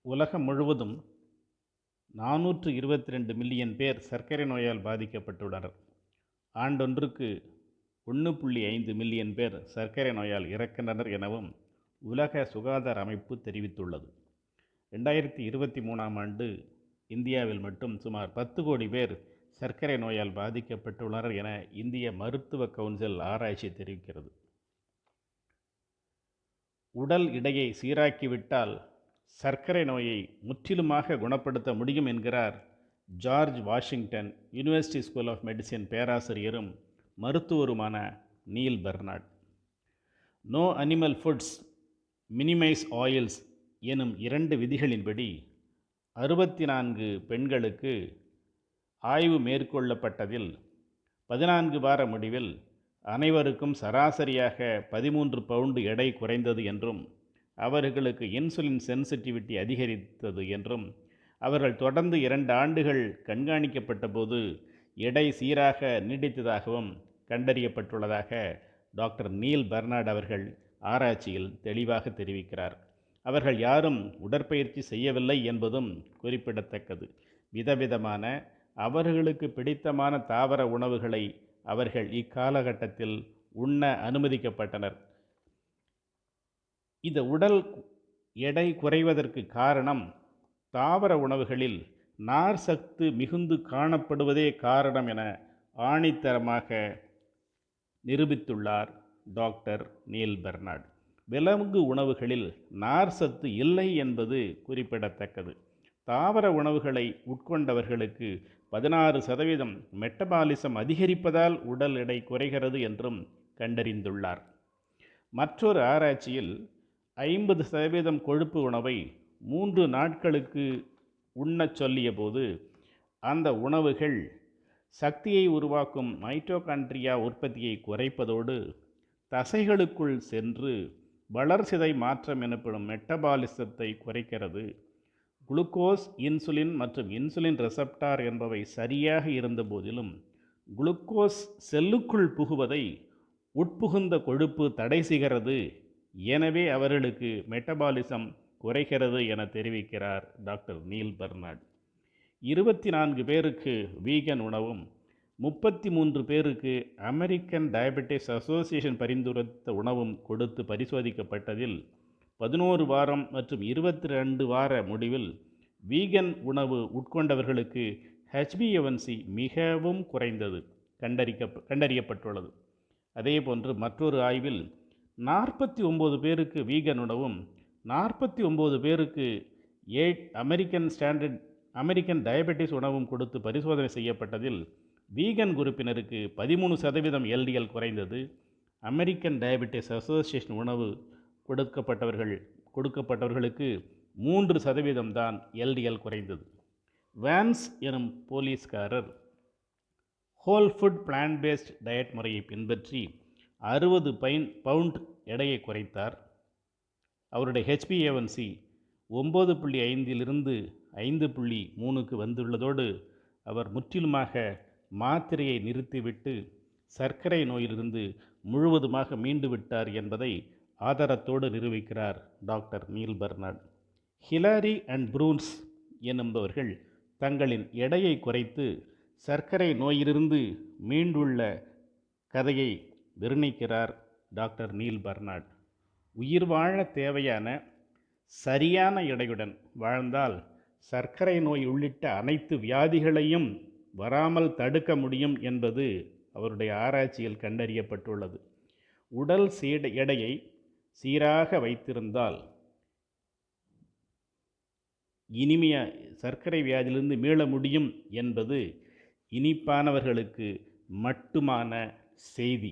உலகம் முழுவதும் 422 மில்லியன் பேர் சர்க்கரை நோயால் பாதிக்கப்பட்டுள்ளனர். ஆண்டொன்றுக்கு 1.5 மில்லியன் பேர் சர்க்கரை நோயால் இறக்கின்றனர் எனவும் உலக சுகாதார அமைப்பு தெரிவித்துள்ளது. 2023ஆம் ஆண்டு இந்தியாவில் மட்டும் சுமார் 10 கோடி பேர் சர்க்கரை நோயால் பாதிக்கப்பட்டுள்ளனர் என இந்திய மருத்துவ கவுன்சில் ஆராய்ச்சி தெரிவிக்கிறது. உடல் எடையை சீராக்கிவிட்டால் சர்க்கரை நோயை முற்றிலுமாக குணப்படுத்த முடியும் என்கிறார் George Washington university school of medicine பேராசிரியரும் மருத்துவருமான Neal Barnard. No animal foods minimise oils எனும் 2 விதிகளின்படி 64 பெண்களுக்கு ஆய்வு மேற்கொள்ளப்பட்டதில் 14 வார முடிவில் அனைவருக்கும் சராசரியாக 13 பவுண்டு எடை குறைந்தது என்றும் அவர்களுக்கு இன்சுலின் சென்சிட்டிவிட்டி அதிகரித்தது என்றும் அவர்கள் தொடர்ந்து 2 ஆண்டுகள் கண்காணிக்கப்பட்ட போது எடை சீராக நீடித்ததாகவும் கண்டறியப்பட்டுள்ளதாக டாக்டர் நீல் பெர்னாட் அவர்கள் ஆராய்ச்சியில் தெளிவாக தெரிவிக்கிறார். அவர்கள் யாரும் உடற்பயிற்சி செய்யவில்லை என்பதும் குறிப்பிடத்தக்கது. விதவிதமான அவர்களுக்கு பிடித்தமான தாவர உணவுகளை அவர்கள் இக்காலகட்டத்தில் உண்ண அனுமதிக்கப்பட்டனர். இந்த உடல் எடை குறைவதற்கு காரணம் தாவர உணவுகளில் நார் சத்து மிகுந்து காணப்படுவதே காரணம் என ஆணித்தரமாக நிரூபித்துள்ளார் டாக்டர் நீல் பெர்னாட். விலங்கு உணவுகளில் நார் சத்து இல்லை என்பது குறிப்பிடத்தக்கது. தாவர உணவுகளை உட்கொண்டவர்களுக்கு 16% மெட்டபாலிசம் அதிகரிப்பதால் உடல் எடை குறைகிறது என்றும் கண்டறிந்துள்ளார். மற்றொரு ஆராய்ச்சியில் 50% கொழுப்பு உணவை 3 நாட்களுக்கு உண்ணச் சொல்லிய போது அந்த உணவுகள் சக்தியை உருவாக்கும் மைட்டோகாண்ட்ரியா உற்பத்தியை குறைப்பதோடு தசைகளுக்குள் சென்று வளர்சிதை மாற்றம் எனப்படும் மெட்டபாலிசத்தை குறைக்கிறது. குளுக்கோஸ், இன்சுலின் மற்றும் இன்சுலின் ரெசப்டார் என்பவை சரியாக இருந்த போதிலும் குளுக்கோஸ் செல்லுக்குள் புகுவதை உட்புகுந்த கொழுப்பு தடை செய்கிறது. எனவே அவர்களுக்கு மெட்டபாலிசம் குறைகிறது என தெரிவிக்கிறார் டாக்டர் நீல் பெர்னாட். 24 பேருக்கு வீகன் உணவும் 33 பேருக்கு அமெரிக்கன் டயபெட்டிஸ் அசோசியேஷன் பரிந்துரைத்த உணவும் கொடுத்து பரிசோதிக்கப்பட்டதில் 11 வாரம் மற்றும் 22 வார முடிவில் வீகன் உணவு உட்கொண்டவர்களுக்கு HbA1c மிகவும் குறைந்தது கண்டறியப்பட்டுள்ளது. அதேபோன்று மற்றொரு ஆய்வில் 49 பேருக்கு வீகன் உணவும் 49 பேருக்கு அமெரிக்கன் டயபெட்டிஸ் உணவும் கொடுத்து பரிசோதனை செய்யப்பட்டதில் வீகன் குரூப்பினருக்கு 13% LDL குறைந்தது. அமெரிக்கன் டயபெட்டிஸ் அசோசியேஷன் உணவு கொடுக்கப்பட்டவர்களுக்கு 3% தான் LDL குறைந்தது. வான்ஸ் எனும் போலீஸ்காரர் whole food plant based diet முறையை பின்பற்றி 60 பவுண்ட் எடையை குறைத்தார். அவருடைய HbA1c 9.5 5.3க்கு வந்துள்ளதோடு அவர் முற்றிலுமாக மாத்திரையை நிறுத்திவிட்டு சர்க்கரை நோயிலிருந்து முழுவதுமாக மீண்டு விட்டார் என்பதை ஆதாரத்தோடு நிரூபிக்கிறார் doctor Neal Barnard. Hillary and Bruns என்பவர்கள் தங்களின் எடையை குறைத்து சர்க்கரை நோயிலிருந்து மீண்டுள்ள கதையை வர்ணிக்கிறார் டாக்டர் நீல் பெர்னாட். உயிர் வாழ தேவையான சரியான எடையுடன் வாழ்ந்தால் சர்க்கரை நோய் உள்ளிட்ட அனைத்து வியாதிகளையும் வராமல் தடுக்க முடியும் என்பது அவருடைய ஆராய்ச்சியில் கண்டறியப்பட்டுள்ளது. உடல் எடையை சீராக வைத்திருந்தால் சர்க்கரை வியாதியிலிருந்து மீள முடியும் என்பது இனிப்பானவர்களுக்கு மட்டுமான செய்தி.